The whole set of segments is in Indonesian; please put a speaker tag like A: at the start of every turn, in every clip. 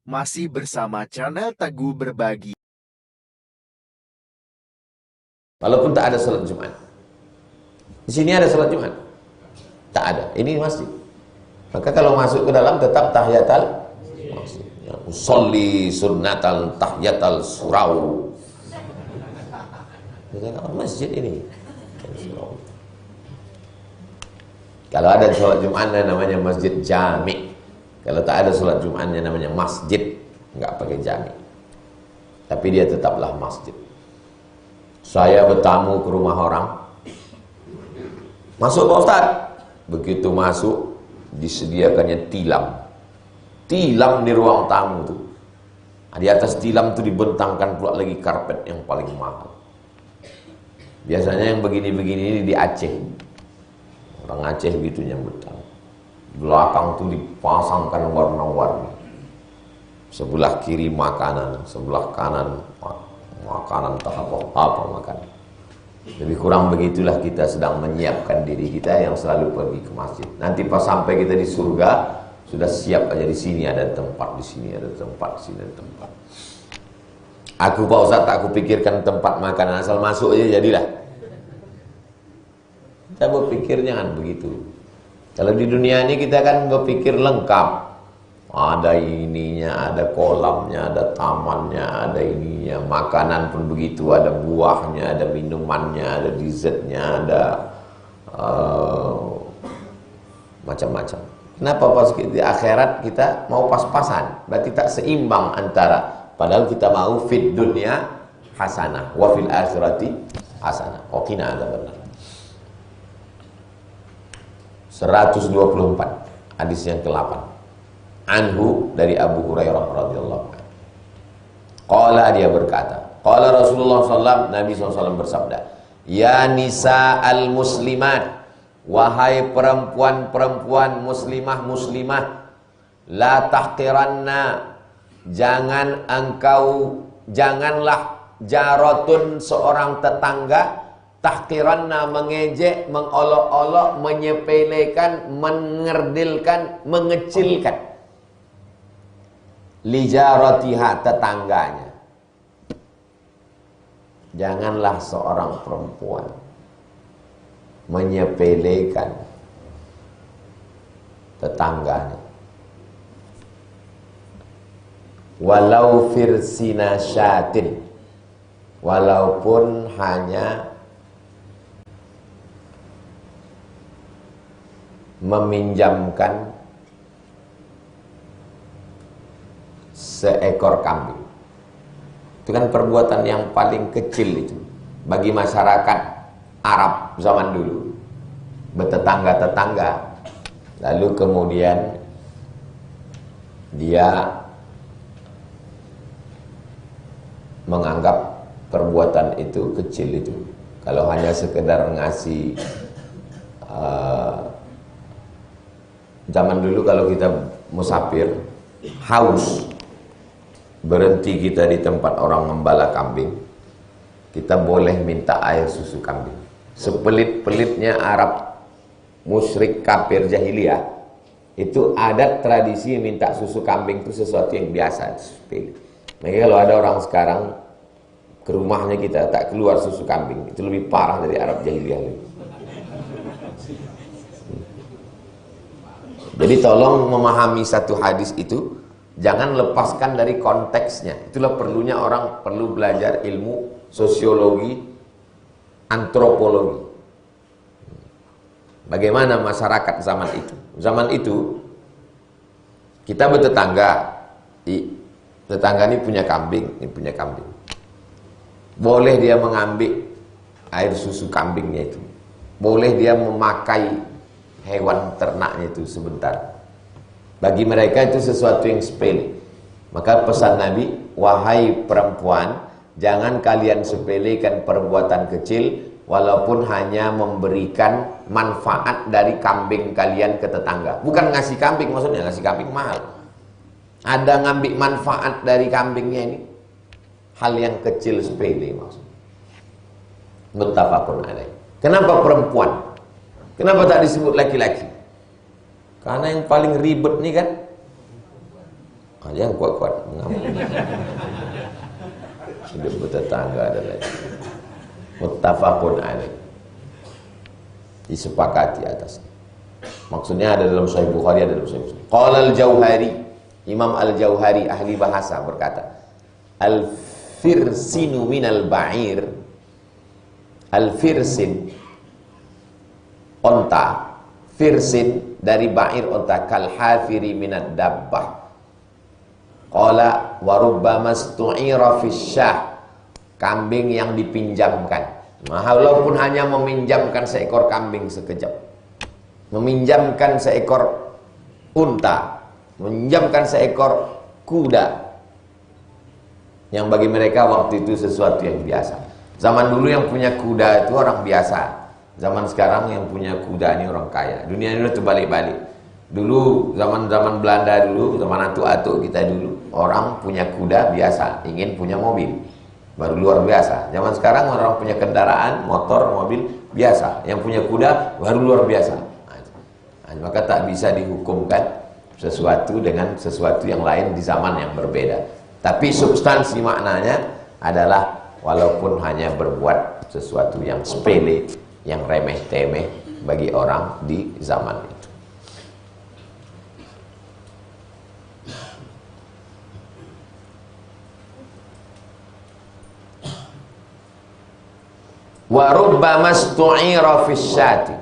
A: Masih bersama channel Teguh Berbagi.
B: Walaupun tak ada salat Jumat. Di sini ada salat Jumat? Tak ada. Ini masjid. Maka kalau masuk ke dalam tetap tahiyatal masjid. Ya, usolli sunnatal tahiyatal surau. Masjid ini. Kalau ada salat Jumatnya namanya masjid jami'. Kalau tak ada salat Jumatnya namanya masjid, enggak pakai jami'. Tapi dia tetaplah masjid. Saya bertamu ke rumah orang. Masuk Pak Ustaz. Begitu masuk, disediakannya tilam. Tilam di ruang tamu tuh. Di atas tilam tuh dibentangkan pula lagi karpet yang paling mahal. Biasanya yang begini-begini ini di Aceh. Orang Aceh gitu yang betang. Belakang tuh dipasangkan warna-warni. Sebelah kiri makanan, sebelah kanan makanan tak apa makanan. Lebih kurang begitulah kita sedang menyiapkan diri kita yang selalu pergi ke masjid. Nanti pas sampai kita di surga sudah siap aja, di sini ada tempat, di sini ada tempat, di sini ada tempat. Aku Pak Ustaz tak aku pikirkan tempat makanan, asal masuk aja jadilah. Kita berpikir jangan begitu. Kalau di dunia ini kita kan berpikir lengkap. Ada ininya, ada kolamnya, ada tamannya, ada ininya. Makanan pun begitu, ada buahnya, ada minumannya, ada dessertnya, ada macam-macam. Kenapa pas di akhirat kita mau pas-pasan? Berarti tak seimbang antara. Padahal kita mau fit dunia hasanah, wa fil akhirati hasanah. Qina adzabannar. 124 hadis yang ke-8. Anhu dari Abu Hurairah radhiyallahu anhu. Qala, dia berkata, qala Rasulullah sallallahu, Nabi SAW bersabda, ya nisa al muslimat, wahai perempuan-perempuan muslimah-muslimah, la tahqiranna, janganlah jaratun seorang tetangga, tahqiranna mengejek, mengolok-olok, menyepelekan, mengerdilkan, mengecilkan lijaratiha, tetangganya. Janganlah seorang perempuan menyepelekan tetangganya, walau firsina syatin, walaupun hanya meminjamkan seekor kambing. Itu kan perbuatan yang paling kecil itu bagi masyarakat Arab zaman dulu, bertetangga-tetangga. Lalu kemudian dia menganggap perbuatan itu kecil itu. Kalau hanya sekedar ngasih zaman dulu kalau kita musafir haus, berhenti kita di tempat orang membala kambing, kita boleh minta air susu kambing. Sepelit-pelitnya Arab musyrik kafir jahiliyah, itu adat tradisi minta susu kambing itu sesuatu yang biasa. Maka kalau ada orang sekarang ke rumahnya kita tak keluar susu kambing, itu lebih parah dari Arab jahiliyah. Jadi tolong memahami satu hadis itu, jangan lepaskan dari konteksnya. Itulah perlunya orang perlu belajar ilmu sosiologi, antropologi. Bagaimana masyarakat zaman itu? Zaman itu kita bertetangga, tetangga ini punya kambing, ini punya kambing. Boleh dia mengambil air susu kambingnya itu. Boleh dia memakai hewan ternaknya itu sebentar. Bagi mereka itu sesuatu yang sepele. Maka pesan Nabi, wahai perempuan, jangan kalian sepelekan perbuatan kecil, walaupun hanya memberikan manfaat dari kambing kalian ke tetangga. Bukan ngasih kambing, maksudnya ngasih kambing mahal. Ada ngambil manfaat dari kambingnya ini, hal yang kecil sepele maksudnya. Muttafaqun alaih. Kenapa perempuan? Kenapa tak disebut laki-laki? Karena yang paling ribet nih kan Yang kuat-kuat mengamuk. Hidup bertetangga dan lain. Muttafaqun alaih. Disepakati atasnya. Maksudnya ada dalam Sahih Bukhari, ada dalam Sahih Muslim. Qala al-Jauhari, Imam al-Jauhari ahli bahasa berkata, al-firsinu minal ba'ir. Al-firsin onta, firsin dari ba'ir onta, kal hafiri minad dabbah. Qala wa rubbama stu'ira fisyah, kambing yang dipinjamkan. Walaupun hanya meminjamkan seekor kambing sekejap, meminjamkan seekor unta, meminjamkan seekor kuda, yang bagi mereka waktu itu sesuatu yang biasa. Zaman dulu yang punya kuda itu orang biasa. Zaman sekarang yang punya kuda ini orang kaya. Dunia ini udah terbalik-balik. Dulu zaman-zaman Belanda dulu, zaman atuk-atuk kita dulu, orang punya kuda biasa, ingin punya mobil, baru luar biasa. Zaman sekarang orang punya kendaraan, motor, mobil biasa. Yang punya kuda baru luar biasa. Maka tak bisa dihukumkan sesuatu dengan sesuatu yang lain di zaman yang berbeda. Tapi substansi maknanya adalah walaupun hanya berbuat sesuatu yang sepele, yang remeh-temeh bagi orang di zaman itu. Wa rubbama stu'ira fisyati,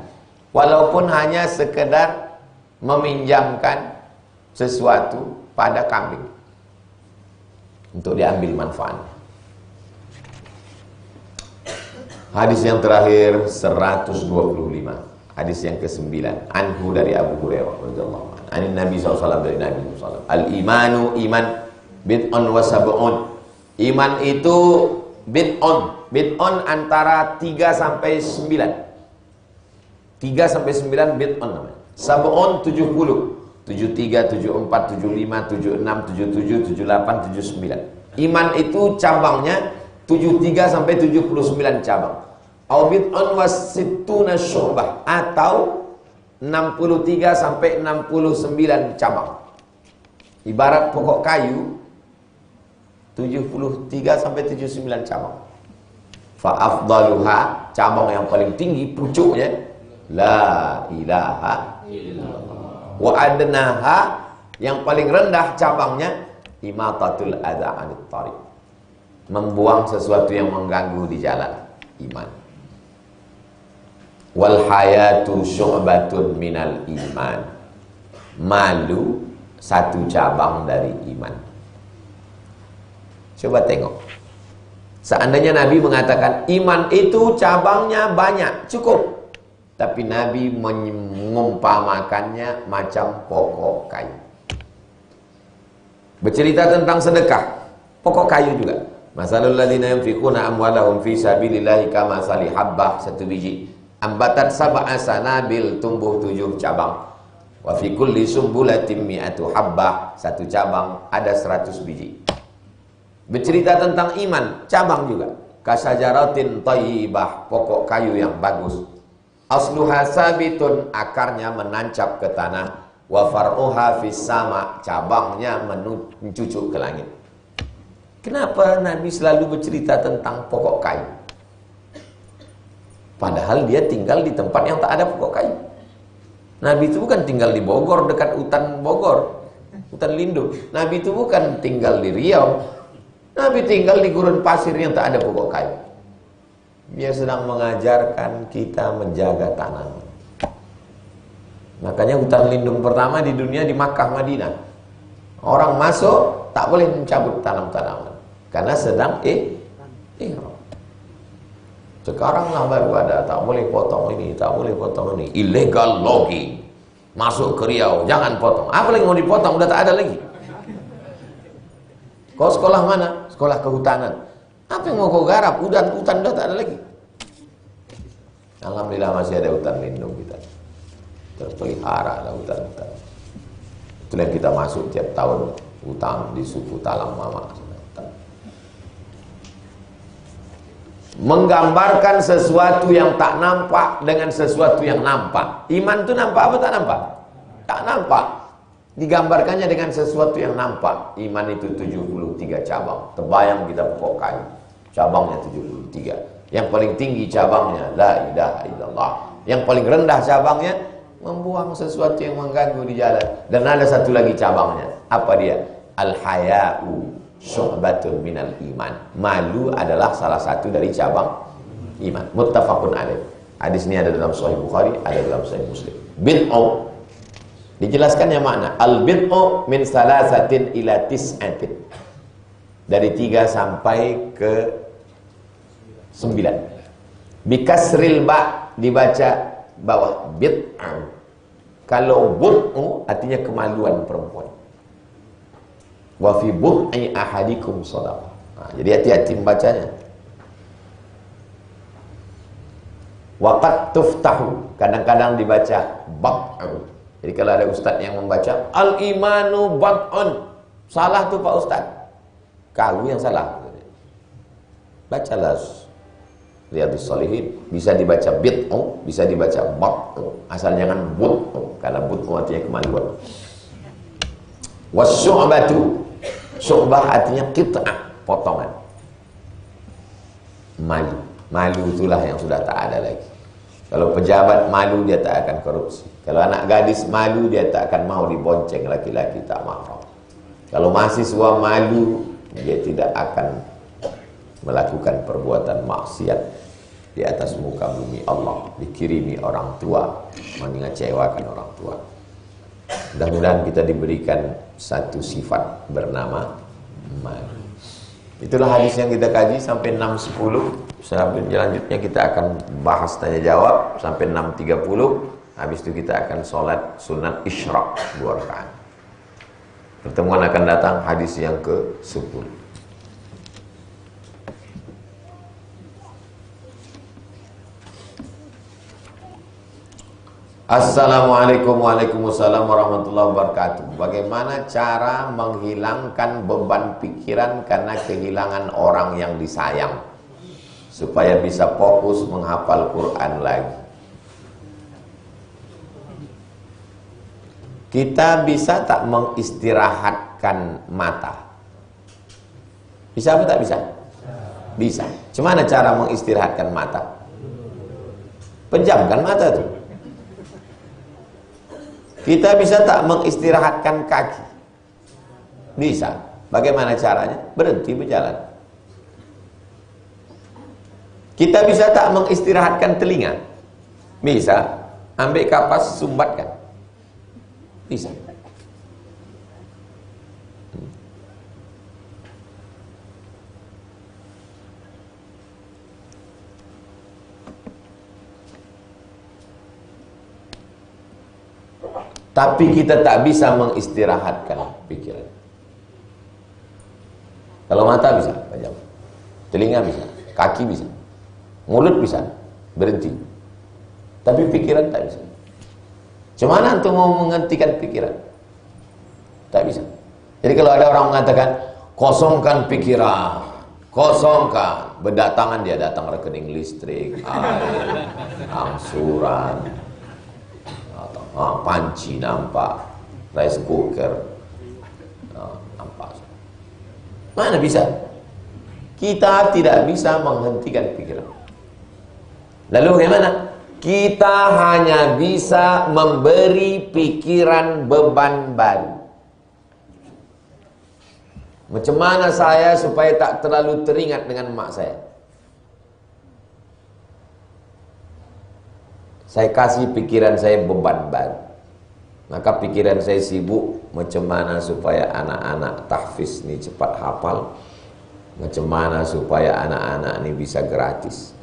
B: walaupun hanya sekedar meminjamkan sesuatu pada kambing untuk diambil manfaatnya. Hadis yang terakhir 125, hadis yang ke-9, anhu dari Abu Hurairah radhiyallahu anhu, anin Nabi SAW, dari Nabi SAW, al-imanu iman bid'un wa sab'un, iman itu bid'un, bid'un antara 3 sampai 9, 3 sampai 9 bid'un namanya, sab'un 70, 73, 74, 75, 76, 77, 78, 79. Iman itu cabangnya 73 sampai 79 cabang. Au bid'un wasittuna syu'bah, atau 63 sampai 69 cabang. Ibarat pokok kayu 73 sampai 79 cabang. Fa afdaluha, cabang yang paling tinggi pucuknya la ilaha illallah. Wa adnaha, yang paling rendah cabangnya imatatul adza 'anit thariq, membuang sesuatu yang mengganggu di jalan, iman. Wal hayatu syu'batun minal iman, malu satu cabang dari iman. Coba tengok, seandainya Nabi mengatakan iman itu cabangnya banyak, cukup, tapi Nabi mengumpamakannya macam pokok kayu. Bercerita tentang sedekah, pokok kayu juga. Masalul ladzina yunfiquna amwalahum fi sabilillahi kamathali habbah, satu biji, ambatat sab'a sanabil, tumbuh 7 cabang. Wa fi kulli sumbulatin mi'atu habbah, satu cabang ada 100 biji. Bercerita tentang iman, cabang juga. Kasajaratin thayyibah, pokok kayu yang bagus. Asluha sabitun, akarnya menancap ke tanah. Wa far'uha fis sama, cabangnya mencucuk ke langit. Kenapa Nabi selalu bercerita tentang pokok kayu? Padahal dia tinggal di tempat yang tak ada pokok kayu. Nabi itu bukan tinggal di Bogor, dekat hutan Bogor, hutan lindung. Nabi itu bukan tinggal di Riau. Nabi tinggal di gurun pasir yang tak ada pokok kayu. Dia sedang mengajarkan kita menjaga tanaman. Makanya hutan lindung pertama di dunia di Makkah, Madinah. Orang masuk tak boleh mencabut tanam-tanaman karena sedang ihram. Sekarang lah baru ada, tak boleh potong ini, tak boleh potong ini. Illegal logging. Masuk ke Riau, jangan potong. Apa lagi mau dipotong, udah tak ada lagi. Kau sekolah mana? Sekolah kehutanan. Apa yang mau kau garap? Hutan udah tak ada lagi. Alhamdulillah masih ada hutan lindung kita. Terpelihara lah hutan-hutan. Itulah yang kita masuk tiap tahun, hutan di suku Talang Mama. Menggambarkan sesuatu yang tak nampak dengan sesuatu yang nampak. Iman itu nampak apa tak nampak? Tak nampak. Digambarkannya dengan sesuatu yang nampak. Iman itu 73 cabang. Terbayang kita pokok kayu. Cabangnya 73. Yang paling tinggi cabangnya la ilaha illallah. Yang paling rendah cabangnya membuang sesuatu yang mengganggu di jalan. Dan ada satu lagi cabangnya. Apa dia? Al-haya'u syu'batun minal iman. Malu adalah salah satu dari cabang iman. Muttafaqun alaih. Hadis ini ada dalam Sahih Bukhari, ada dalam Sahih Muslim. Bid'u dijelaskan yang makna al-bid'u min salasatin ila tis'atin. Dari 3 sampai ke 9. Bikasril ba dibaca bawah bid'u. Kalau bud'u artinya kemaluan perempuan. Wa fi bud'i ahadikum shadaqah. Nah, jadi hati-hati membacanya. Waqad tuftahu, kadang-kadang dibaca bad'u. Jadi kalau ada ustaz yang membaca al-imanu bad'un, salah tuh Pak Ustaz. Kamu yang salah. Bacalah Riyadhus Shalihin, bisa dibaca bid'u, bisa dibaca bad'u. Asal jangan bud'u, karena bud'u artinya kemaluan. Wasyu'batu, syu'bah artinya qit'ah, potongan. Malu. Malu itulah yang sudah tak ada lagi. Kalau pejabat malu, dia tak akan korupsi. Kalau anak gadis malu, dia tak akan mau dibonceng laki-laki tak mahram. Kalau mahasiswa malu, dia tidak akan melakukan perbuatan maksiat di atas muka bumi Allah, dikirimi orang tua, mengecewakan orang tua. Mudah-mudahan kita diberikan satu sifat bernama malu. Itulah hadis yang kita kaji sampai 6.10. Selanjutnya kita akan bahas tanya jawab sampai 6.30. Habis itu kita akan sholat sunat isyraq 2 rakaat. Pertemuan akan datang hadis yang ke-10. Assalamualaikum waalaikumsalam warahmatullahi wabarakatuh. Bagaimana cara menghilangkan beban pikiran karena kehilangan orang yang disayang, supaya bisa fokus menghafal Quran lagi? Kita bisa tak mengistirahatkan mata? Bisa apa tak bisa? Bisa. Cuma cara mengistirahatkan mata? Pejamkan mata tuh. Kita bisa tak mengistirahatkan kaki? Bisa. Bagaimana caranya? Berhenti berjalan. Kita bisa tak mengistirahatkan telinga? Bisa. Ambil kapas, sumbatkan. Bisa. Tapi kita tak bisa mengistirahatkan pikiran. Kalau mata bisa, pejam. Telinga bisa, kaki bisa, mulut bisa, berhenti. Tapi pikiran tak bisa. Cuma untuk mau menghentikan pikiran? Tak bisa. Jadi kalau ada orang mengatakan, kosongkan pikiran, kosongkan. Berdatangan dia datang rekening listrik, air, angsuran, panci nampak, rice cooker nampak. Mana bisa? Kita tidak bisa menghentikan pikiran. Lalu bagaimana? Kita hanya bisa memberi pikiran beban baru. Macam mana saya supaya tak terlalu teringat dengan mak saya? Saya kasih pikiran saya beban baru. Maka pikiran saya sibuk macam mana supaya anak-anak tahfiz ni cepat hafal. Macam mana supaya anak-anak ni bisa gratis.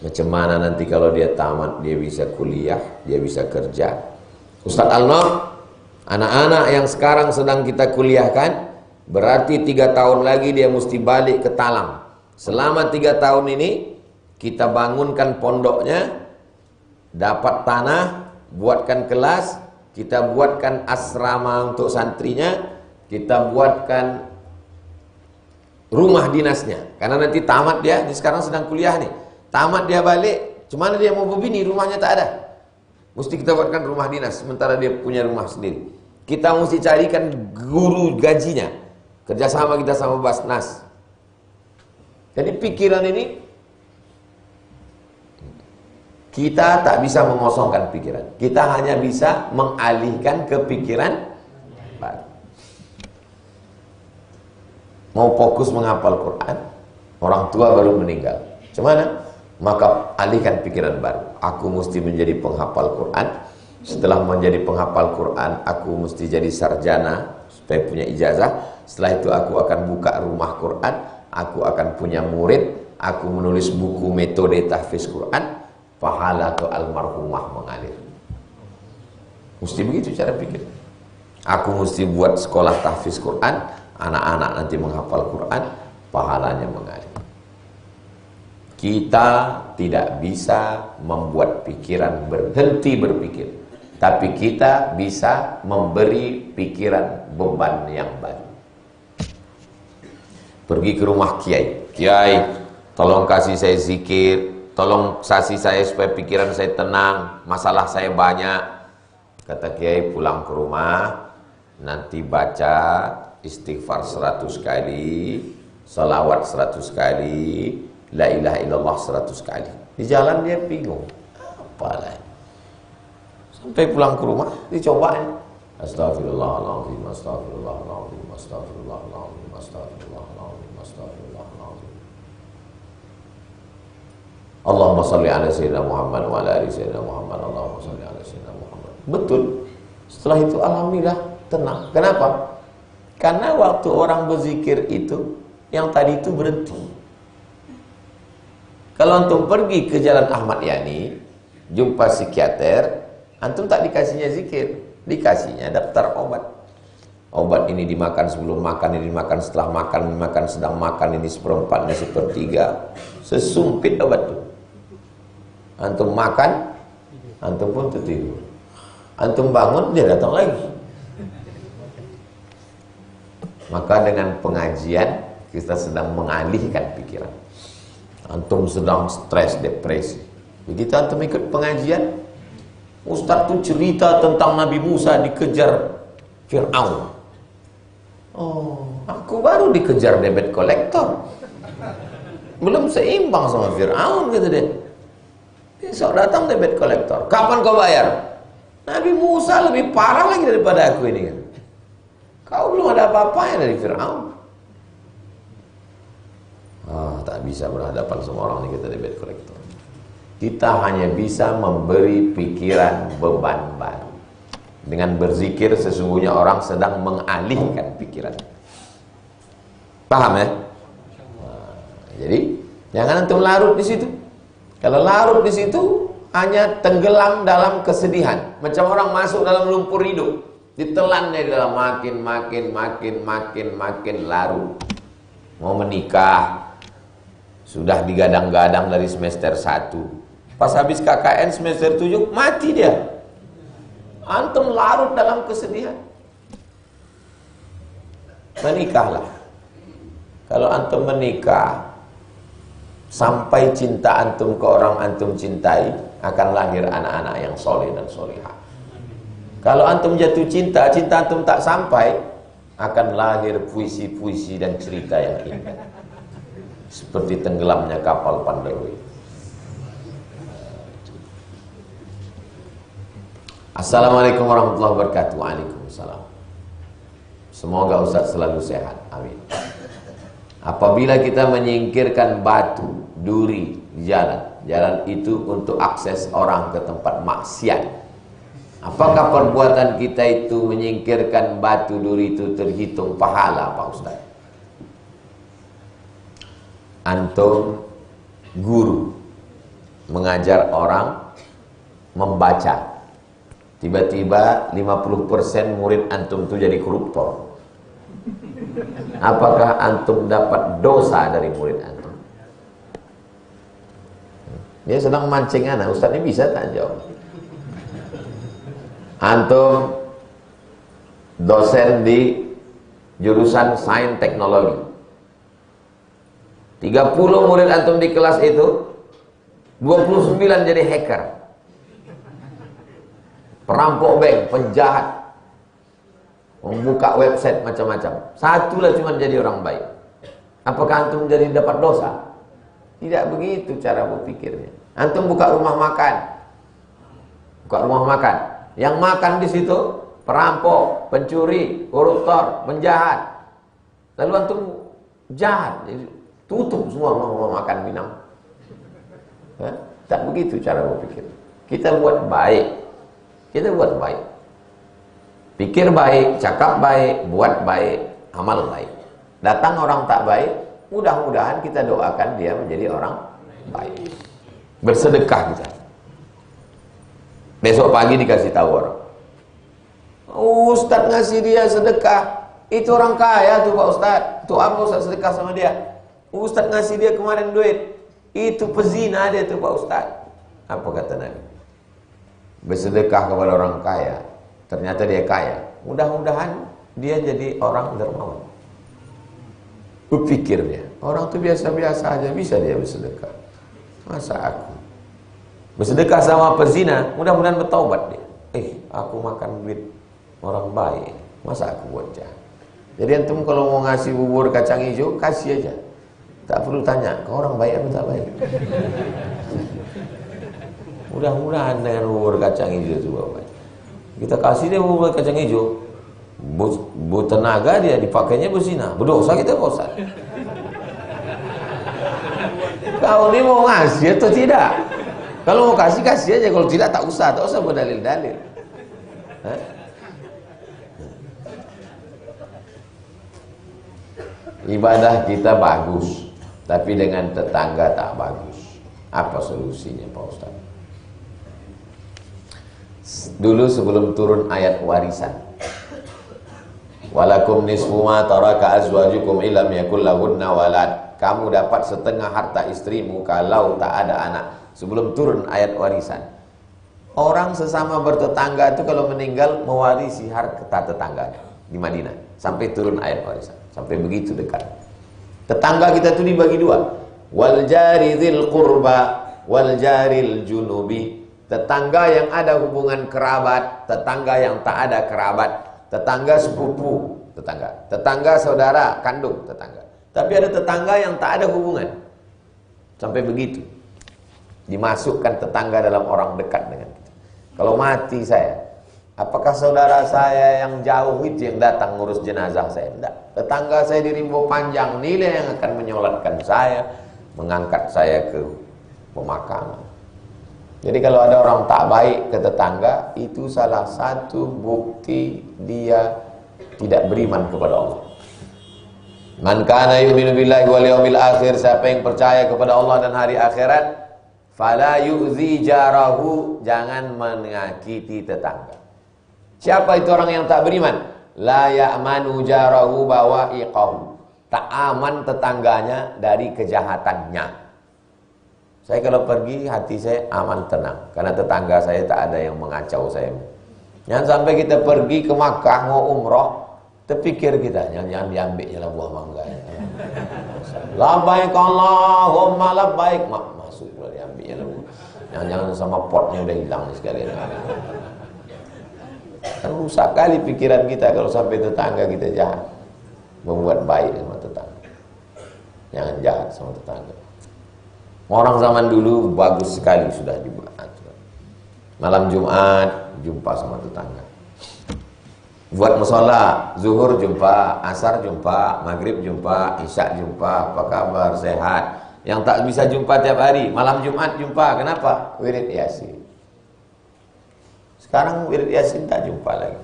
B: Macam mana nanti kalau dia tamat, dia bisa kuliah, dia bisa kerja. Ustaz Al-Nur, anak-anak yang sekarang sedang kita kuliahkan, berarti 3 tahun lagi dia mesti balik ke Talang. Selama 3 tahun ini, kita bangunkan pondoknya, dapat tanah, buatkan kelas, kita buatkan asrama untuk santrinya, kita buatkan rumah dinasnya. Karena nanti tamat dia sekarang sedang kuliah nih. Tamat dia balik, cuma dia mau berbini, rumahnya tak ada. Mesti kita buatkan rumah dinas, sementara dia punya rumah sendiri. Kita mesti carikan guru gajinya. Kerjasama kita sama Basnas. Jadi pikiran ini, kita tak bisa mengosongkan pikiran. Kita hanya bisa mengalihkan ke pikiran baru. Mau fokus menghafal Quran, orang tua baru meninggal. Gimana? Maka alihkan pikiran baru. Aku mesti menjadi penghafal Quran. Setelah menjadi penghafal Quran, aku mesti jadi sarjana supaya punya ijazah. Setelah itu aku akan buka rumah Quran. Aku akan punya murid. Aku menulis buku metode tahfiz Quran. Pahala ke almarhumah mengalir. Mesti begitu cara pikir. Aku mesti buat sekolah tahfiz Quran. Anak-anak nanti menghafal Quran. Pahalanya mengalir. Kita tidak bisa membuat pikiran berhenti berpikir, tapi kita bisa memberi pikiran beban yang baru. Pergi ke rumah kiai, kiai, tolong kasih saya zikir, tolong kasih saya supaya pikiran saya tenang, masalah saya banyak. Kata kiai, pulang ke rumah, nanti baca istighfar 100 kali, salawat 100 kali, la ilaha illallah 100 kali. Di jalan dia bingung, apalah. Sampai pulang ke rumah, dicobain. Astagfirullahaladzim, astagfirullahaladzim, astagfirullahaladzim, astagfirullahaladzim, astagfirullahaladzim. Allahumma salli ala sayyidina Muhammad wa ala ali sayyidina Muhammad. Allahumma salli ala sayyidina Muhammad. Betul. Setelah itu alhamdulillah tenang. Kenapa? Karena waktu orang berzikir itu, yang tadi itu berhenti. Kalau antum pergi ke Jalan Ahmad Yani, jumpa psikiater, antum tak dikasihnya zikir, dikasihnya daftar obat. Obat ini dimakan sebelum makan, ini dimakan setelah makan, ini makan sedang makan, ini seperempatnya sepertiga. Sesumpit obat itu. Antum makan, antum pun tertidur. Antum bangun, dia datang lagi. Maka dengan pengajian, kita sedang mengalihkan pikiran. Antum sedang stres, depresi. Begitu antum ikut pengajian, Ustaz tuh cerita tentang Nabi Musa dikejar Fir'aun. Oh, aku baru dikejar debit kolektor. Belum seimbang sama Fir'aun, kata dia. Besok datang debit kolektor. Kapan kau bayar? Nabi Musa lebih parah lagi daripada aku ini kan. Kau belum ada apa-apanya dari Fir'aun. Tak bisa berhadapan sama orang ini, kita debit kolektor. Kita hanya bisa memberi pikiran beban baru. Dengan berzikir sesungguhnya orang sedang mengalihkan pikiran. Paham ya? Jadi jangan antum larut di situ. Kalau larut di situ hanya tenggelam dalam kesedihan. Macam orang masuk dalam lumpur hidup, ditelannya di dalam makin larut. Mau menikah, sudah digadang-gadang dari semester 1. Pas habis KKN semester 7, mati dia. Antum larut dalam kesedihan. Menikahlah. Kalau antum menikah, sampai cinta antum ke orang antum cintai, akan lahir anak-anak yang soleh dan solehah. Kalau antum jatuh cinta, cinta antum tak sampai, akan lahir puisi-puisi dan cerita yang indah. Seperti tenggelamnya kapal Pandawi. Assalamualaikum warahmatullahi wabarakatuh. Waalaikumsalam. Semoga Ustaz selalu sehat. Amin. Apabila kita menyingkirkan batu, duri di jalan itu untuk akses orang ke tempat maksiat. Apakah perbuatan kita itu menyingkirkan batu, duri itu terhitung pahala, Pak Ustaz? Antum guru mengajar orang membaca, tiba-tiba 50% murid antum itu jadi koruptor. Apakah antum dapat dosa dari murid antum? Dia sedang mancing anak, Ustaz ini bisa tak jawab? Antum dosen di jurusan sains teknologi, 30 murid antum di kelas itu, 29 jadi hacker, perampok bank, penjahat. membuka website macam-macam. Satulah cuma jadi orang baik. Apakah antum jadi dapat dosa? Tidak begitu cara berpikirnya. Antum buka rumah makan. Buka rumah makan. Yang makan di situ perampok, pencuri, koruptor, penjahat. Lalu antum jahat, jadi tutup semua rumah makan minum. Tak begitu cara berpikir. Kita buat baik. Kita buat baik. Pikir baik, cakap baik, buat baik, amal baik. Datang orang tak baik, mudah-mudahan kita doakan dia menjadi orang baik. Bersedekah kita. Besok pagi dikasih tahu orang, Ustadz ngasih dia sedekah. Itu orang kaya tuh Pak Ustadz. Itu apa Ustadz sedekah sama dia? Ustadz ngasih dia kemarin duit. Itu pezina dia tuh Pak Ustadz. Apa kata Nabi? Bersedekah kepada orang kaya, ternyata dia kaya. Mudah-mudahan dia jadi orang dermawan. Berpikir dia, orang tuh biasa-biasa aja bisa dia bersedekah. Masa aku bersedekah sama pezina, mudah-mudahan bertaubat dia. Aku makan duit orang baik, masa aku buat jahat? Jadi antum kalau mau ngasih bubur kacang hijau, kasih aja. Tak perlu tanya, kau orang baik atau tak baik? Mudah-mudahan dengan bubur kacang hijau itu baik. Kita kasih dia bubur kacang hijau, tenaga dia dipakainya berzina, berdosa kita bosan. Kau ini mau ngasih atau tidak? Kalau mau kasih, kasih aja. Kalau tidak, tak usah berdalil-dalil. Ibadah kita bagus, tapi dengan tetangga tak bagus. Apa solusinya Pak Ustaz? Dulu sebelum turun ayat warisan, walakum nisfu ma taraka azwajukum illam yakul lahunna walad. Kamu dapat setengah harta istrimu kalau tak ada anak. Sebelum turun ayat warisan, orang sesama bertetangga itu kalau meninggal mewarisi harta tetangganya di Madinah. Sampai turun ayat warisan, sampai begitu dekat. Tetangga kita itu dibagi dua, wal jari dzil qurba wal jaril junubi. Tetangga yang ada hubungan kerabat, tetangga yang tak ada kerabat, tetangga sepupu, tetangga saudara kandung, tetangga. Tapi ada tetangga yang tak ada hubungan. Sampai begitu dimasukkan tetangga dalam orang dekat dengan kita. Kalau mati saya, apakah saudara saya yang jauh itu yang datang ngurus jenazah saya? Tidak. Tetangga saya di Rimbo Panjang, nilai yang akan menyolatkan saya, mengangkat saya ke pemakaman. Jadi kalau ada orang tak baik ke tetangga, itu salah satu bukti dia tidak beriman kepada Allah. Man kana yu'minu billahi wal yawmil akhir, siapa yang percaya kepada Allah dan hari akhirat, fala yu'zi jarahu, jangan menyakiti tetangga. Siapa itu orang yang tak beriman? La ya'manu jarahu bawa'iqahu, tak aman tetangganya dari kejahatannya. Saya kalau pergi hati saya aman tenang, karena tetangga saya tak ada yang mengacau saya. Jangan sampai kita pergi ke Makkah mau umroh, terpikir kita jangan diambilnya lah buah mangga. Labbaik Allahumma labbaik, masuk pula diambilnya lah buah. Jangan sama potnya udah hilang sekalian. Kan rusak kali pikiran kita kalau sampai tetangga kita jahat. Membuat baik sama tetangga. Jangan jahat sama tetangga. Orang zaman dulu bagus sekali sudah dibuat. Malam Jumat jumpa sama tetangga. Buat musola, zuhur jumpa, asar jumpa, maghrib jumpa, isya jumpa. Apa kabar? Sehat. Yang tak bisa jumpa tiap hari, malam Jumat jumpa. Kenapa? Wirid Yasin. Sekarang wirid Yasin tak jumpa lagi.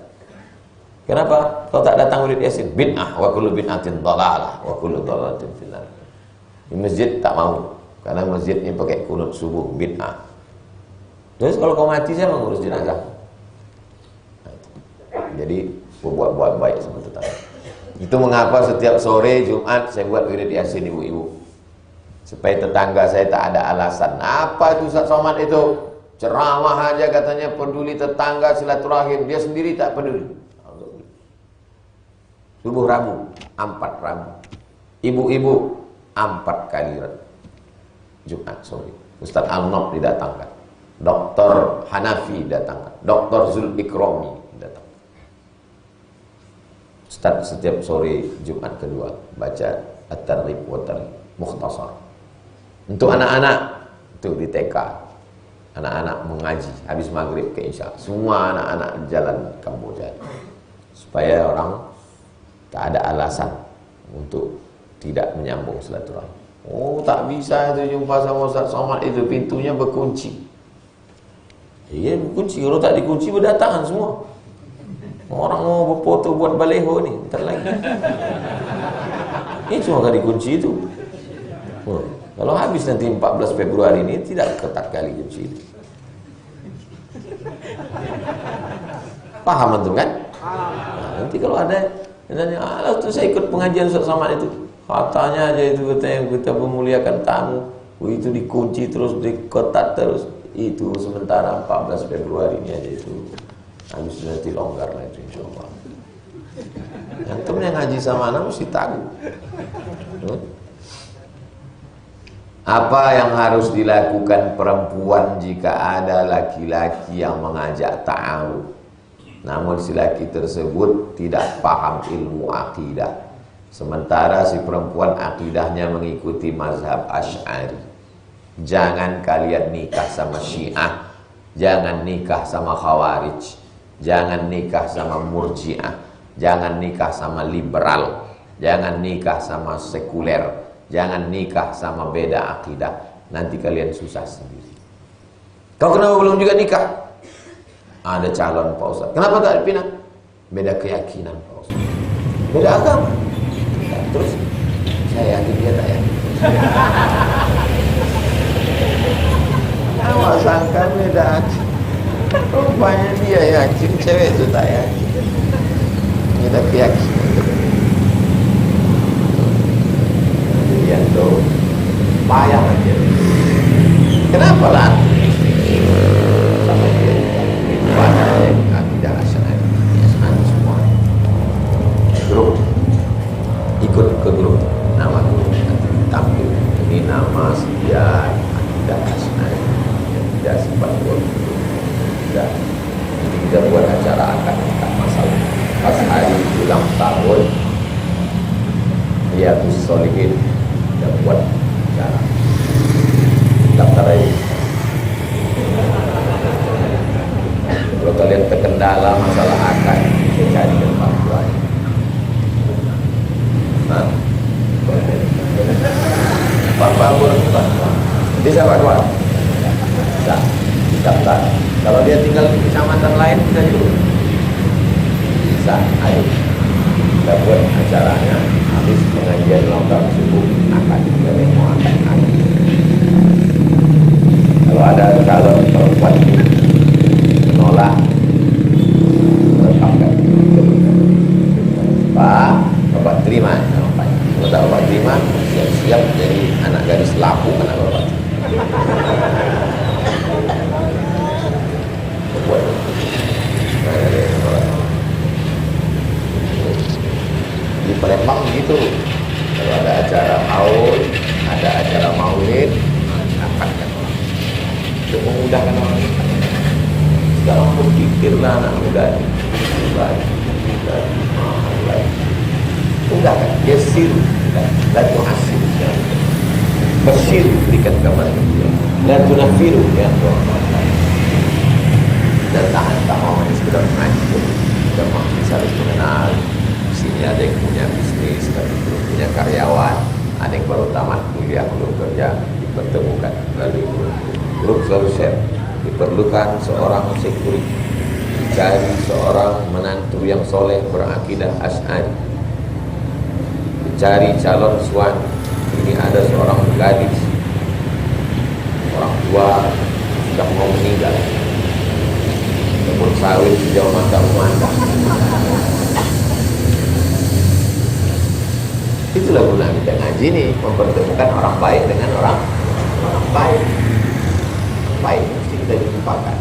B: Kenapa? Kalau tak datang wirid Yasin, bid'ah, wa kullu bid'atin dhalalah, wa kullu dhalalatin finnar. Di masjid tak mau. Karena masjidnya pakai kunut subuh, bid'ah. Terus kalau kau mati saya mengurus jenazah. Jadi buat baik sama tetangga. Itu mengapa setiap sore Jumat saya buat wirid Yasin ibu-ibu. Supaya tetangga saya tak ada alasan. Apa itu Ustaz Somad itu? Ceramah aja katanya peduli tetangga, silaturahim. Dia sendiri tak peduli. Subuh Rabu, 4 Rabu. Ibu-ibu 4 kali Jumat sore. Ustaz Al-Nob didatangkan, Dr. Hanafi didatangkan, Dr. Zul Ikrami didatangkan. Ustaz setiap sore Jumat kedua baca At-Targhib wa Tarhib mukhtasar. Untuk anak-anak itu di TK, anak-anak mengaji habis maghrib ke isya, semua anak-anak jalan Kamboja, supaya orang tak ada alasan untuk tidak menyambung silaturahmi. Oh, tak bisa itu jumpa sama Ustaz Somad, itu pintunya berkunci. Iya berkunci, kalau tak dikunci berdatangan semua. Orang mau berfoto buat baleho ni, ntar lagi. Ini cuma kali kunci itu. Kalau habis nanti 14 Februari ini tidak ketat kali kunci itu. Paham antum kan? Nah, nanti kalau ada nanya, alah tuh saya ikut pengajian Ustaz Somad itu, katanya aja itu katanya kita memuliakan tamu, itu dikunci terus, diketat terus. Itu sementara 14 Februari ini aja itu. Habis nanti longgar lah itu insyaallah. Antum yang ngaji sama anak mesti tahu. Apa yang harus dilakukan perempuan jika ada laki-laki yang mengajak ta'aruf, namun si laki tersebut tidak paham ilmu akidah, sementara si perempuan akidahnya mengikuti mazhab Asy'ari? Jangan kalian nikah sama Syiah, jangan nikah sama Khawarij, jangan nikah sama Murji'ah, jangan nikah sama liberal, jangan nikah sama sekuler, jangan nikah sama beda akidah, nanti kalian susah sendiri. Kau kenapa belum juga nikah? Ada calon Pak Ustaz. Kenapa tak dipindah? Beda keyakinan Pak Ustaz, beda agama. Nah, terus saya yakin dia tak yakin. Awak sangka beda yakin, rupanya dia yakin, cewek itu tak yakin. Beda keyakinan. Dia tuh payah aja. Kenapa lah? Sama dia pada akidah Asy'ari, Asy'ari semua. Grup, ikut ke grup, nama grup nanti tampil. Ini nama sekian akidah Asy'ari, tidak sifat buat tidak. Jadi kita buat acara akad nikah masalah. Pas hari ulang tahun Riyadhus Shalihin, kita buat acara daftar aja. Kalau kalian terkendala masalah akad, saya carikan fatwa. Nah, fatwa fatwa. Bisa fatwa? Bisa. Daftar. Kalau dia tinggal di kecamatan lain bisa juga. Bisa. Ayo. Kita buat acaranya. Habis pengajian longgar subuh akad. Kita mau akad. Kalau ada calon perempuan menolak, tetapkan. Pak, Bapak terima. Kalau tak Bapak terima, siap-siap jadi anak gadis lapu anak Bapak. Buat. Di Palembang begitu. Kalau ada acara haul, ada acara maulid, angkatkan orang. Untuk memudahkan orang. Sekarang berpikirlah anak muda ini. Enggak kan? Yasir, la tu'asir. Bersir, berikan kabar dia. La tunafiru, ya Tuhan. Dan tak mau hanya sekedar mengaji. Kita mau saling mengenal. Di sini ada yang punya bisnis, tapi belum punya karyawan. Ada yang baru tamat kuliah, belum kerja, dipertemukan melalui grup selalu share. Diperlukan seorang security, dicari seorang menantu yang soleh berakidah Asy'ari, dicari calon suami. Ini ada seorang gadis, orang tua sudah mau meninggal, kebun sawit sejauh mata memandang. Itulah guna kita ngaji nih, mempertemukan orang baik dengan orang baik. Baik mesti kita jumpakan.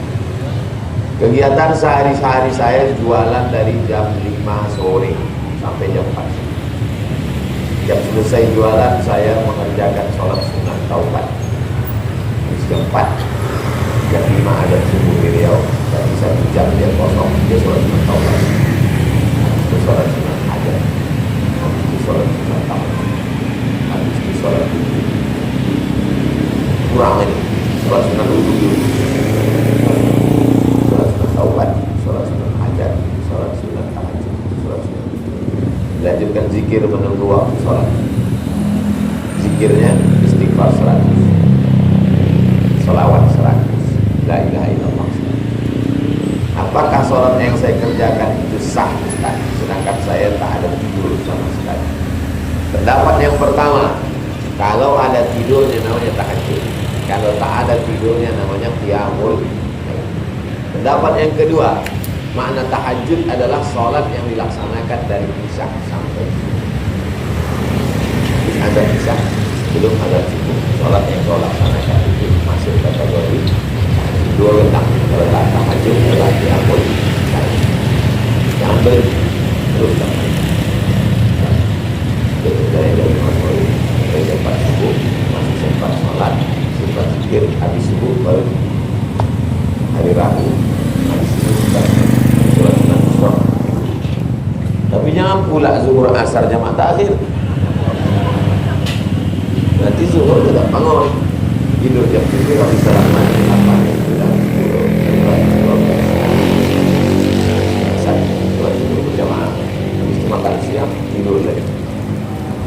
B: Kegiatan sehari-hari saya jualan dari jam 5 sore sampai jam 4. Jam selesai jualan saya mengerjakan sholat sunnah taubat. Jam 4, jam 5 ada subuh di Riau. Jadi 1 jam dia kosong, dia sholat sunnah taubat. Itu sholat sunnah. sholat sunat tahajud, habis itu sholat wudhu. Kurang ini, sholat sunat wudhu dulu, sholat sunat taubat, sholat sunat hajat, sholat sunat tahajud, sholat sunat wudhu. Dilanjutkan zikir menunggu waktu sholat. Zikirnya istighfar 100, sholawat 100, la ilaha illallah. Apakah sholat yang saya kerjakan itu sah, Ustaz? Sedangkan saya tak ada tidur sama sekali. Pendapat yang pertama, kalau ada tidurnya namanya tahajud, kalau tak ada tidurnya namanya qiyamul. Pendapat yang kedua, makna tahajud adalah sholat yang dilaksanakan dari isya sampai azan isya, belum azan subuh. Sholat yang kau laksanakan itu masuk kategori dua bentang. Kalau tak tahajud adalah qiyamul yang terus dari maghrib sampai jam 4 subuh masih sempat sholat, sempat zikir, habis subuh baru hari Rabu, habis itu sempat sholat sunat zuhur. Tapi jangan pula zuhur asar jamaah takhir, nanti zuhur tetap bangun tidur jam 7 habis salat maghrib 8 9 10 11 berjamaah, habis itu makan siang tidur lagi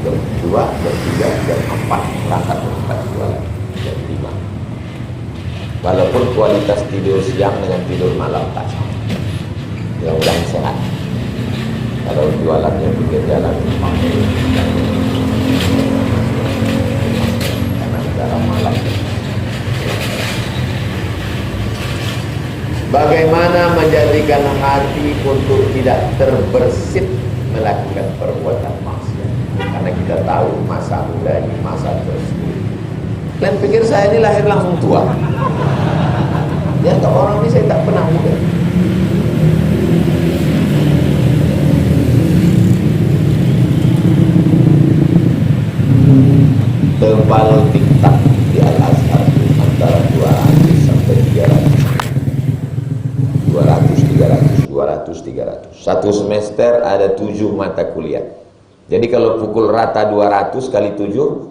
B: jam 2, jam 3, jam 4 berangkat berangkat jualan jam 5. Walaupun kualitas tidur siang dengan tidur malam tak sama, mudah-mudahan sehat. Kalau jualannya pinggir jalan karena negara malam. Bagaimana menjadikan hati untuk tidak terbersit melakukan perbuatan maksiat? Karena kita tahu masa muda ini masa tersulit. Kalian pikir saya ini lahir langsung tua? Ya, ke orang ini saya tak pernah muda. Tebal tiktak di Al-Azhar antara 200 sampai 300. 200, 300. Satu semester ada 7 mata kuliah. Jadi kalau pukul rata 200 kali 7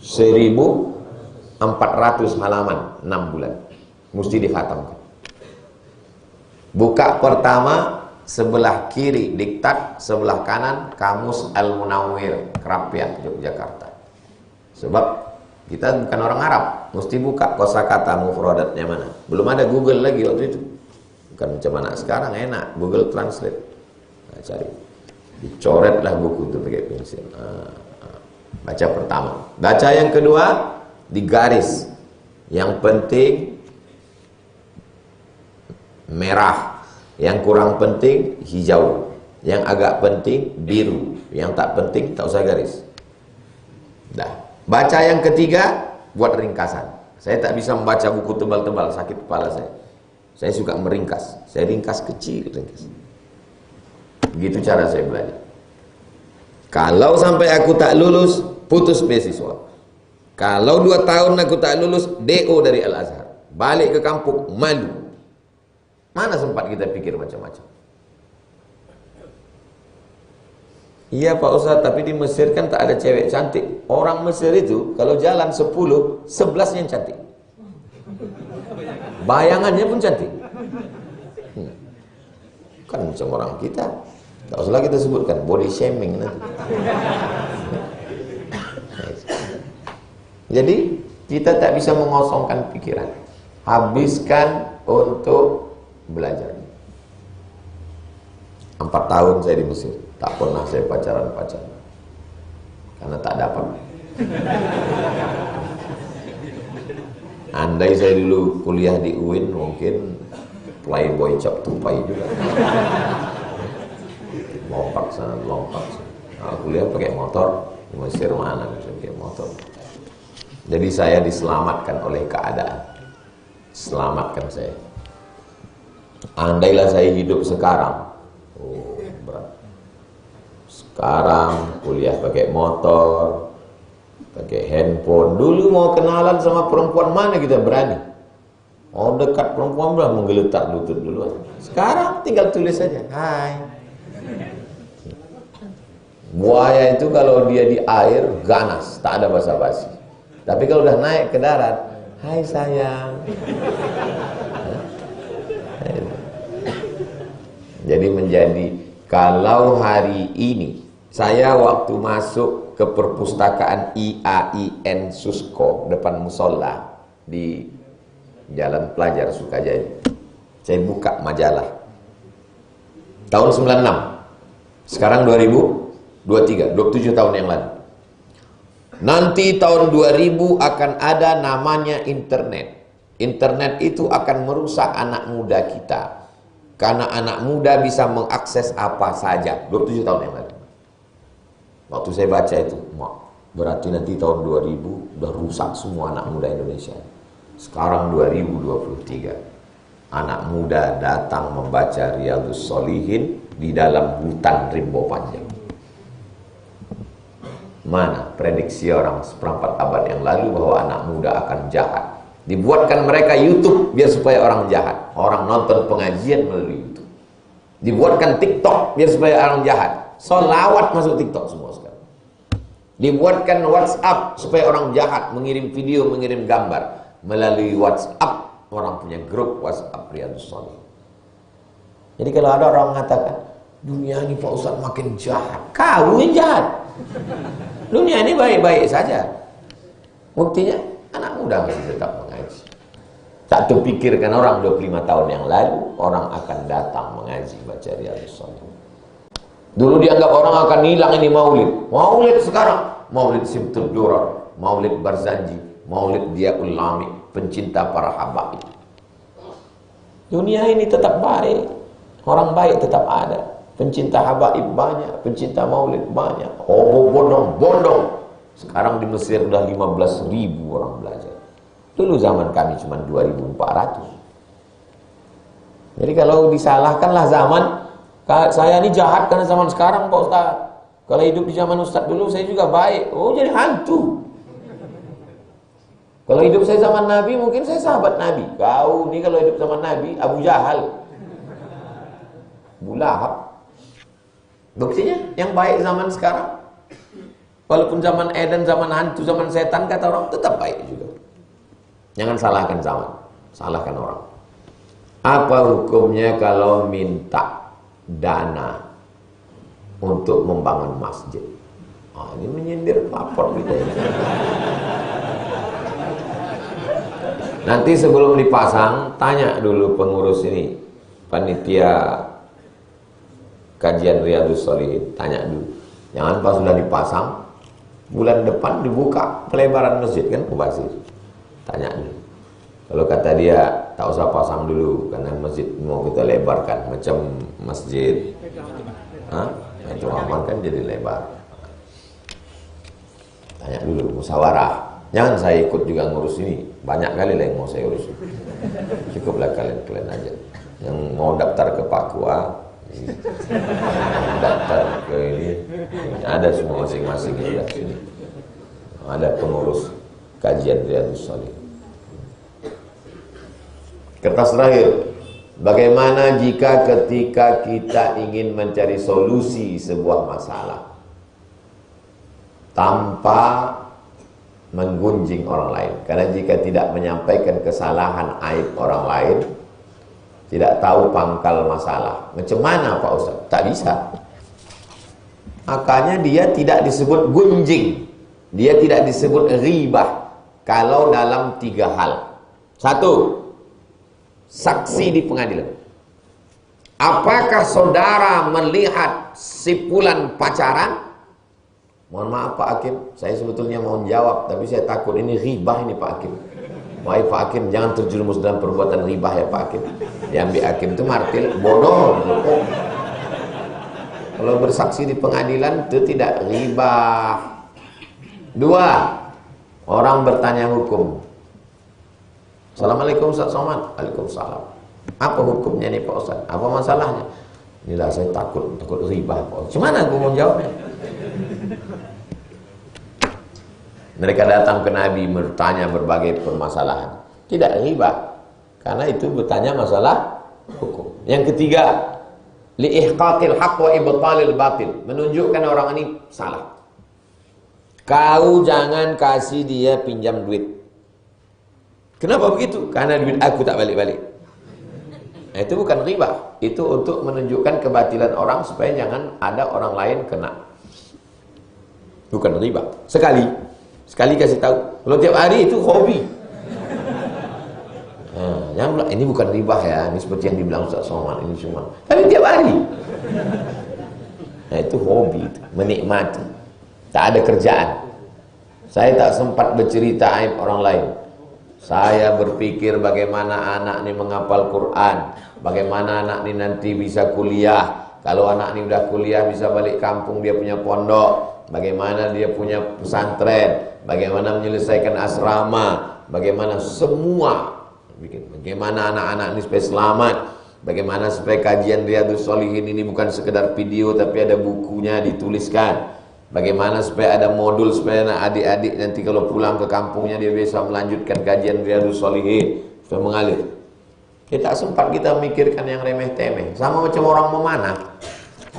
B: 1400 halaman 6 bulan mesti dikhatamkan. Buka pertama sebelah kiri diktat, sebelah kanan Kamus Al-Munawwir Kerapian Yogyakarta. Sebab kita bukan orang Arab, mesti buka kosakata mufradatnya mana. Belum ada Google lagi waktu itu. Bukan macam mana sekarang, enak Google Translate. Nah, cari, dicoretlah buku itu pakai pensil. Baca pertama, baca yang kedua digaris. Yang penting merah, yang kurang penting hijau, yang agak penting biru, yang tak penting tak usah garis. Dah. Baca yang ketiga, buat ringkasan. Saya tak bisa membaca buku tebal-tebal, sakit kepala saya. Saya suka meringkas. Saya ringkas kecil, ringkas. Begitu cara saya belajar. Kalau sampai aku tak lulus, putus beasiswa. Kalau 2 tahun aku tak lulus, DO dari Al-Azhar. Balik ke kampung, malu. Mana sempat kita pikir macam-macam? Iya Pak Ustaz, tapi di Mesir kan tak ada cewek cantik. Orang Mesir itu kalau jalan 10, 11 yang cantik. Bayangannya pun cantik. Kan macam orang kita. Tak usah kita sebutkan body shaming nanti. Jadi kita tak bisa mengosongkan pikiran. Habiskan untuk belajar. 4 tahun saya di Mesir, tak pernah saya pacaran-pacaran karena tak dapat. Andai saya dulu kuliah di UIN, mungkin playboy cap tupai juga. Lompat sana, lompat sana. Nah, kuliah pakai motor, di Mesir mana bisa pakai motor. Jadi saya diselamatkan oleh keadaan. Selamatkan saya. Andailah saya hidup sekarang, berat. Sekarang kuliah pakai motor, pakai handphone. Dulu mau kenalan sama perempuan mana kita berani. Mau dekat perempuan berani menggeletak lutut duluan. Sekarang tinggal tulis saja, hai. Buaya itu kalau dia di air ganas, tak ada basa-basi. Tapi kalau udah naik ke darat, hai sayang. Jadi menjadi, kalau hari ini saya waktu masuk ke perpustakaan IAIN Susko depan musola di Jalan Pelajar Sukajadi, saya buka majalah tahun 96, sekarang 2023, 27 tahun yang lalu. Nanti tahun 2000 akan ada namanya internet. Internet itu akan merusak anak muda kita, karena anak muda bisa mengakses apa saja. 27 tahun yang lalu. Waktu saya baca itu, berarti nanti tahun 2000 udah rusak semua anak muda Indonesia. Sekarang 2023, anak muda datang membaca Riyadhus Shalihin di dalam hutan rimbo panjang. Mana prediksi orang seperempat abad yang lalu bahwa anak muda akan jahat? Dibuatkan mereka YouTube biar supaya orang jahat. Orang nonton pengajian melalui YouTube. Dibuatkan TikTok biar supaya orang jahat. Solawat masuk TikTok semua sekarang. Dibuatkan WhatsApp supaya orang jahat mengirim video, mengirim gambar melalui WhatsApp. Orang punya grup WhatsApp Riyadhus Shalihin. Jadi kalau ada orang mengatakan dunia ini Pak Ustaz makin jahat, kau yang jahat. Dunia ini baik-baik saja. Buktinya anak muda masih tetap mengaji. Tak terpikirkan orang 25 tahun yang lalu orang akan datang mengaji baca Riyadhus Shalihin. Dulu dianggap orang akan hilang ini maulid. Maulid sekarang, maulid Simtud Durar, maulid Barzanji, maulid Diaul Lami, pencinta para habaib. Dunia ini tetap baik. Orang baik tetap ada. Pencinta habaib banyak, pencinta maulid banyak. Oh, bondong-bondong. Sekarang di Mesir udah 15.000 orang belajar. Dulu zaman kami cuma 2.400. Jadi kalau disalahkanlah zaman, saya ini jahat karena zaman sekarang Pak Ustaz. Kalau hidup di zaman Ustaz dulu saya juga baik. Oh, jadi hantu. Kalau hidup saya zaman Nabi, mungkin saya sahabat Nabi. Kau ini kalau hidup zaman Nabi, Abu Jahal, Abu Lahab. Buktinya yang baik zaman sekarang, walaupun zaman Eden, zaman hantu, zaman setan, kata orang tetap baik juga. Jangan salahkan zaman, salahkan orang. Apa hukumnya kalau minta dana untuk membangun masjid? Ini menyindir lapor gitu ya. Nanti sebelum dipasang, tanya dulu pengurus ini, panitia kajian Riyadhus Shalihin, tanya dulu. Jangan pas sudah dipasang, bulan depan dibuka pelebaran masjid kan mubazir. Tanya dulu. Kalau kata dia tak usah pasang dulu karena masjid mau kita lebarkan macam masjid itu aman kan jadi lebar. Tanya dulu, musyawarah. Jangan saya ikut juga ngurus ini. Banyak kali lah yang mau saya urus. Cukuplah kalian aja. Yang mau daftar ke Papua, daftar ke ini, ada semua masing-masing di sini. Ada pengurus kajian Riyadhus Shalihin. Kertas terakhir. Bagaimana jika ketika kita ingin mencari solusi sebuah masalah tanpa menggunjing orang lain? Karena jika tidak menyampaikan kesalahan aib orang lain, tidak tahu pangkal masalah. Macam mana Pak Ustaz? Tak bisa. Makanya dia tidak disebut gunjing, dia tidak disebut ghibah kalau dalam 3 hal. 1. Saksi di pengadilan. Apakah saudara melihat si fulan pacaran? Mohon maaf Pak Hakim, saya sebetulnya mau jawab, tapi saya takut ini ghibah ini Pak Hakim. Wahai Pak Hakim, jangan terjerumus dalam perbuatan ghibah ya Pak Hakim. Diambil Hakim itu martil, bodoh. Kalau bersaksi di pengadilan itu tidak ghibah. 2. Orang bertanya hukum. Assalamualaikum Ustaz Somad. Waalaikumsalam. Apa hukumnya nih Pak Ustaz? Apa masalahnya? Inilah saya takut ghibah Pak Ustaz. Gimana aku mau jawabnya? Mereka datang ke Nabi bertanya berbagai permasalahan. Tidak ghibah, karena itu bertanya masalah hukum. Yang ketiga, li ihqaqil haqq wa ibtalil batil, menunjukkan orang ini salah. Kau jangan kasih dia pinjam duit. Kenapa begitu? Karena duit aku tak balik-balik. Nah, itu bukan riba. Itu untuk menunjukkan kebatilan orang supaya jangan ada orang lain kena. Bukan riba. Sekali kasih tahu. Kalau tiap hari itu hobi. Nah, jangan bilang ini bukan riba ya. Ini seperti yang dibilang Ustaz Somad ini cuma. Tapi tiap hari. Nah, itu hobi, itu. Menikmati. Tak ada kerjaan. Saya tak sempat bercerita aib orang lain. Saya berpikir bagaimana anak ini menghafal Quran, bagaimana anak ini nanti bisa kuliah. Kalau anak ini udah kuliah bisa balik kampung, dia punya pondok, bagaimana dia punya pesantren, bagaimana menyelesaikan asrama, bagaimana semua, bagaimana anak-anak ini supaya selamat, bagaimana supaya kajian Riyadhus Shalihin ini bukan sekedar video tapi ada bukunya dituliskan. Bagaimana supaya ada modul supaya adik-adik nanti kalau pulang ke kampungnya dia bisa melanjutkan kajian Riyadhus Shalihin supaya mengalir. Kita sempat kita mikirkan yang remeh-temeh. Sama macam orang memanah.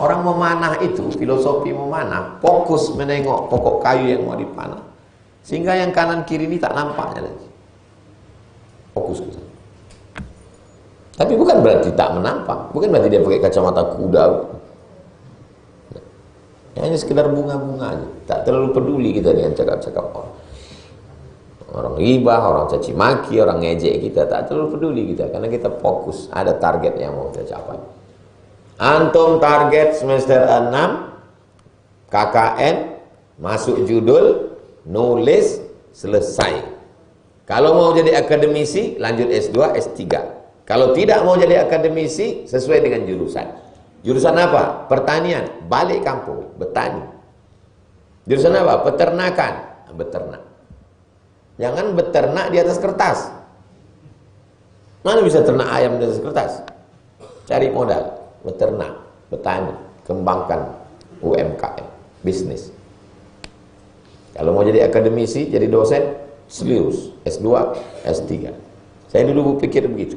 B: Orang memanah itu, filosofi memanah, fokus menengok pokok kayu yang mau dipanah. Sehingga yang kanan kiri ini tak nampaknya lagi. Fokus ke sana. Tapi bukan berarti tak menampak. Bukan berarti dia pakai kacamata kuda. Hanya sekedar bunga-bunga aja. Tak terlalu peduli kita dengan cakap-cakap orang. Orang ribah, orang caci maki, orang ngejek kita, tak terlalu peduli kita karena kita fokus ada target yang mau kita capai. Antum target semester 6 KKN, masuk judul, nulis, selesai. Kalau mau jadi akademisi, lanjut S2, S3. Kalau tidak mau jadi akademisi, sesuai dengan jurusan. Jurusan apa? Pertanian, balik kampung, bertani. Jurusan apa? Peternakan, beternak. Jangan beternak di atas kertas. Mana bisa ternak ayam di atas kertas? Cari modal, beternak, bertani, kembangkan UMKM, bisnis. Kalau mau jadi akademisi, jadi dosen, serius, S2, S3. Saya dulu berpikir begitu.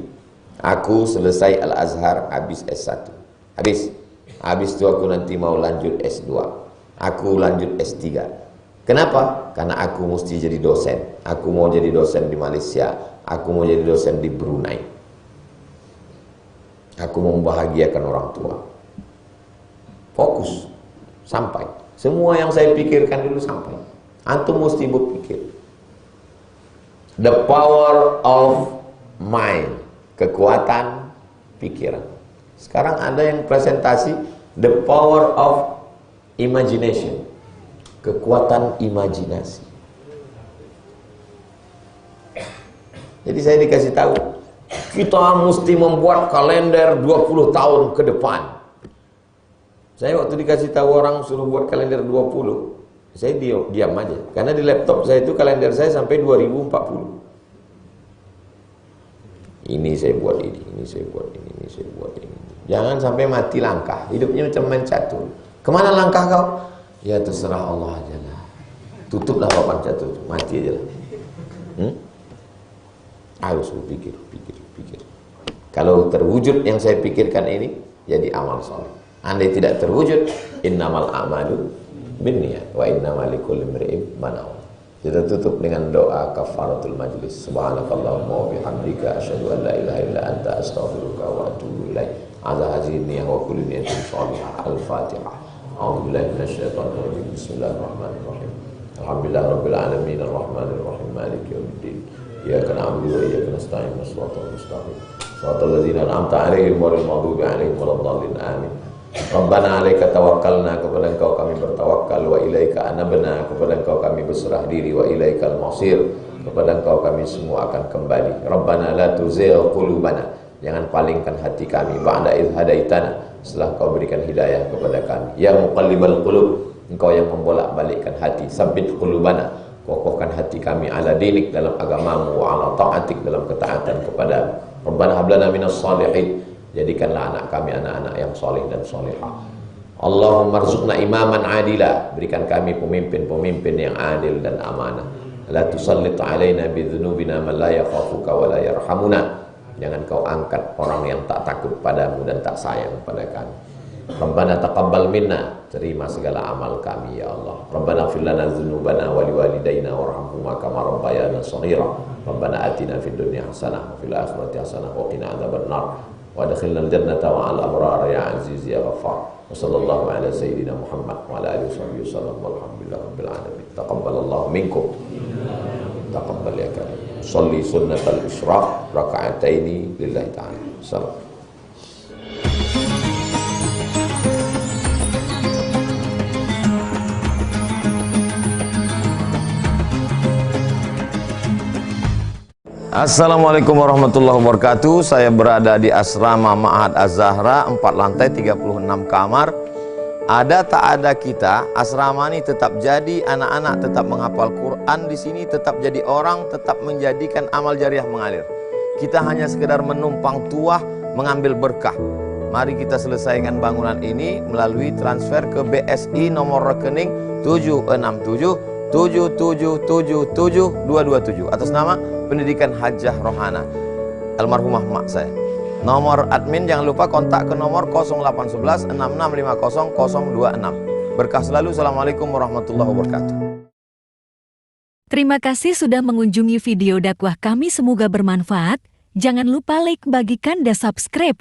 B: Aku selesai Al-Azhar, habis S1. Habis itu aku nanti mau lanjut S2. Aku lanjut S3. Kenapa? Karena aku mesti jadi dosen. Aku mau jadi dosen di Malaysia. Aku mau jadi dosen di Brunei. Aku mau membahagiakan orang tua. Fokus. Sampai. Semua yang saya pikirkan dulu sampai. Antum mesti berpikir. The power of mind. Kekuatan pikiran. Sekarang ada yang presentasi the power of imagination. Kekuatan imajinasi. Jadi saya dikasih tahu, kita mesti membuat kalender 20 tahun ke depan. Saya waktu dikasih tahu orang suruh buat kalender 20, saya diam aja. Karena di laptop saya itu kalender saya sampai 2040. Ini saya buat ini saya buat ini saya buat ini. Jangan sampai mati langkah. Hidupnya macam main catur. Kemana langkah kau? Ya terserah Allah aja lah. Tutuplah papan catur, mati aja lah. Harus berpikir, pikir. Kalau terwujud yang saya pikirkan ini, jadi amal soleh. Andai tidak terwujud, innamal a'malu binniyat wa innamal likulli imri'in ma nawa. Kita tutup dengan doa kafaratul majlis. Subhanakallahumma wa bihamdika asyhadu an la ilaha illa anta astaghfiruka wa atubu ilaik. Ala hadhihi wa kulli niyatin shalihah. Al-Fatihah. A'udzu billahi minasyaitonir rajim. Bismillahirrahmanirrahim. Alhamdulillahi rabbil alamin arrahmanir rahim maliki yaumiddin. Iyyaka na'budu wa iyyaka nasta'in. Shiratal mustaqim. Shiratal ladzina an'amta 'alaihim ghairil maghdubi 'alaihim waladdallin. Amin. Rabbana 'alaika tawakkalna, kepada Engkau kami bertawakal, wa ilaika anabna, kepada Engkau kami berserah diri, wa ilaikal masir, kepada Engkau kami semua akan kembali. Rabbana la tuzigh qulubana, jangan palingkan hati kami ba'da idh hadaitana, setelah Engkau berikan hidayah kepada kami. Ya muqallibal qulub, Engkau yang membolak-balikkan hati. Sabbit qulubana, kokohkan hati kami ala dinik, dalam agamamu, wa ala ta'atik, dalam ketaatan kepada. Rabbana hablana minas salihin, jadikanlah anak kami anak-anak yang soleh dan solehah. Allahumma rzuqna imaman adila, berikan kami pemimpin-pemimpin yang adil dan amanah. La tusallit alaina bidzunubina man la yakhafuka wa la yarhamuna, jangan kau angkat orang yang tak takut padamu dan tak sayang pada kami. Rabbana taqabbal minna, terima segala amal kami ya Allah. Rabbana ighfir lana dzunubana wa liwalidayna warhamhuma kama rabbayana shaghira. Rabbana atina fid dunya hasanah wa fil akhirati hasanah wa qina adzabannar. Wa adkhilnal jannata ma'al abrar ya aziz ya ghaffar. Wa sallallahu ala sayyidina Muhammad wa ala alihi wasallam walhamdulillahi rabbil alamin. Taqabbalallahu minkum. Taqabbal ya karim. Shalli sunnatal isyraq raka'ataini lillahi ta'ala. Salam. Assalamualaikum warahmatullahi wabarakatuh. Saya berada di asrama Ma'had Az-Zahra, 4 lantai 36 kamar. Ada tak ada kita, asrama ini tetap jadi, anak-anak tetap menghafal Quran di sini, tetap jadi orang, tetap menjadikan amal jariah mengalir. Kita hanya sekedar menumpang tuah, mengambil berkah. Mari kita selesaikan bangunan ini melalui transfer ke BSI nomor rekening 767 7777227 atas nama Pendidikan Hajah Rohana, almarhumah mak saya. Nomor admin jangan lupa kontak ke nomor 0811 6650 026. Berkah selalu. Assalamualaikum warahmatullahi wabarakatuh.
C: Terima kasih sudah mengunjungi video dakwah kami, semoga bermanfaat. Jangan lupa like, bagikan, dan subscribe.